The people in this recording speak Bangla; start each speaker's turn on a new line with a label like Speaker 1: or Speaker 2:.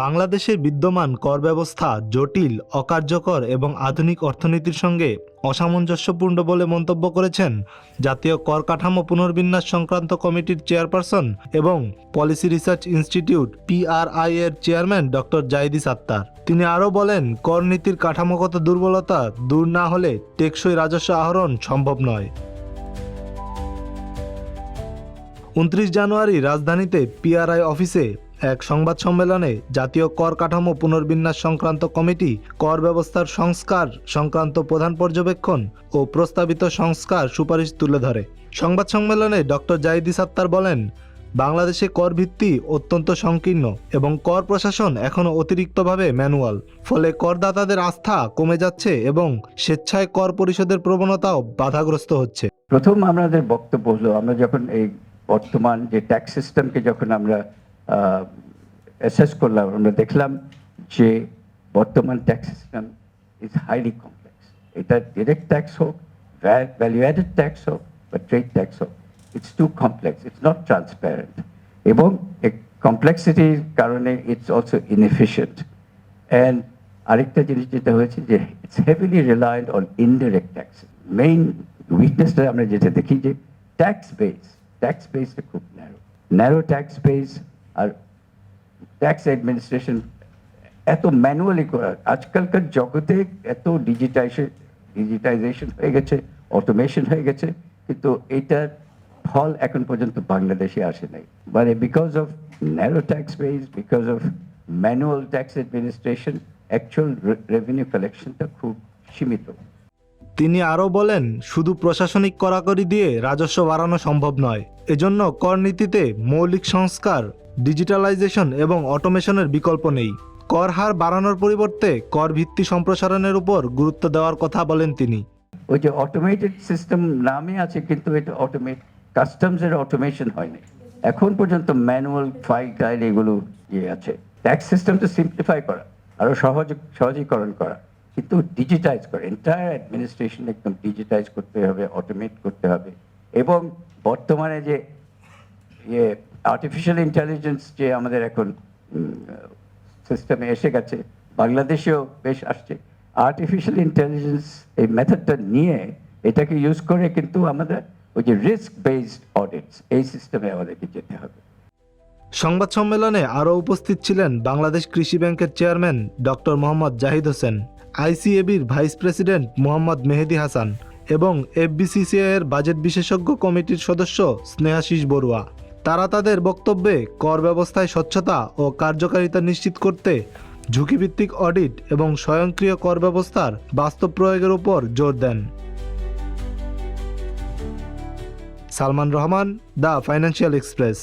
Speaker 1: বাংলাদেশের বিদ্যমান কর ব্যবস্থা জটিল, অকার্যকর এবং আধুনিক অর্থনীতির সঙ্গে অসামঞ্জস্যপূর্ণ বলে মন্তব্য করেছেন জাতীয় কর কাঠামো পুনর্বিন্যাস সংক্রান্ত কমিটির চেয়ারপারসন এবং পলিসি রিসার্চ ইনস্টিটিউট PRI এর চেয়ারম্যান ডক্টর জাহিদ সাত্তার। তিনি আরও বলেন, কর নীতির কাঠামোগত দুর্বলতা দূর না হলে টেকসই রাজস্ব আহরণ সম্ভব নয়। 29 জানুয়ারি রাজধানীতে PRI অফিসে এক সংবাদ সম্মেলনে জাতীয় কর কাঠামো পুনর্বিন্যাস সংক্রান্ত কমিটি কর ব্যবস্থার সংস্কার সংক্রান্ত প্রধান পর্যবেক্ষণ ও প্রস্তাবিত সংস্কার সুপারিশ তুলে ধরে। সংবাদ সম্মেলনে ডক্টর জাহিদ সাত্তার বলেন, বাংলাদেশে কর ভিত্তি অত্যন্ত সংকীর্ণ এবং কর প্রশাসন এখনও অতিরিক্তভাবে ম্যানুয়াল। ফলে করদাতাদের আস্থা কমে যাচ্ছে এবং স্বেচ্ছায় কর পরিশোধের প্রবণতাও বাধাগ্রস্ত হচ্ছে।
Speaker 2: প্রথম আমাদের বক্তব্য হলো, আমরা যখন এই বর্তমান যে ট্যাক্স সিস্টেমকে যখন আমরা অ্যাসেস করলাম, আমরা দেখলাম যে বর্তমান tax system is highly complex. এটা ডিরেক্ট ট্যাক্স হোক, ভ্যালু অ্যাডেড ট্যাক্স হোক বা ট্রেড ট্যাক্স হোক, it's too complex, it's not transparent, এবং এই কমপ্লেক্সিটির কারণে ইটস অলসো ইনএফিশিয়েন্ট। অ্যান্ড আরেকটা জিনিস যেটা হয়েছে যে it's heavily reliant on indirect tax. Main উইকনেসটা আমরা যেটা দেখি যে ট্যাক্স বেসটা খুব ন্যারো ট্যাক্স বেস, আর ট্যাক্স অ্যাডমিনিস্ট্রেশন এত ম্যানুয়ালি করা। আজকালকার জগতে এত ডিজিটাইজেশন হয়ে গেছে, অটোমেশন হয়ে গেছে, কিন্তু এইটার ফল এখন পর্যন্ত বাংলাদেশে আসে নাই। মানে because of narrow tax base, because of manual tax administration, actual revenue কালেকশনটা খুব সীমিত।
Speaker 1: তিনি আরও বলেন, শুধু প্রশাসনিক কড়াকড়ি দিয়ে রাজস্ব বাড়ানো সম্ভব নয়। এজন্য কর নীতিতে মৌলিক সংস্কার, ডিজিটালাইজেশন এবং অটোমেশনের বিকল্প নেই। কর হার বাড়ানোর পরিবর্তে কর ভিত্তি সম্প্রসারণের উপর গুরুত্ব দেওয়ার কথা বলেন তিনি।
Speaker 2: ওই যে অটোমেটেড সিস্টেম নামে আছে, কিন্তু এটা কাস্টমসের অটোমেশন হয়নি এখন পর্যন্ত। ম্যানুয়াল ফাইল এগুলো আছে। ট্যাক্স সিস্টেমটা সিম্পলিফাই করা, আরও সহজীকরণ করা, কিন্তু ডিজিটাইজ করা, এন্টায়ার অ্যাডমিনিস্ট্রেশন একদম ডিজিটাইজ করতে হবে, অটোমেট করতে হবে। এবং বর্তমানে যে আর্টিফিশিয়াল ইন্টেলিজেন্স যে আমাদের এখন সিস্টেমে এসে গেছে, বাংলাদেশেও বেশ আসছে। আর্টিফিশিয়াল ইন্টেলিজেন্স এই মেথডটা নিয়ে এটাকে ইউজ করে কিন্তু আমাদের ওই যে রিস্ক বেসড অডিটস, এই সিস্টেমে আমাদেরকে যেতে হবে।
Speaker 1: সংবাদ সম্মেলনে আরও উপস্থিত ছিলেন বাংলাদেশ কৃষি ব্যাংকের চেয়ারম্যান ডক্টর মোহাম্মদ জাহিদ হোসেন, ICABর ভাইস প্রেসিডেন্ট মোহাম্মদ মেহেদি হাসান এবং FBCCI এর বাজেট বিশেষজ্ঞ কমিটির সদস্য স্নেহাশিস বড়ুয়া। তারা তাদের বক্তব্যে কর ব্যবস্থায় স্বচ্ছতা ও কার্যকারিতা নিশ্চিত করতে ঝুঁকিভিত্তিক অডিট এবং স্বয়ংক্রিয় কর ব্যবস্থার বাস্তব প্রয়োগের উপর জোর দেন। Salman Rahman, The Financial express.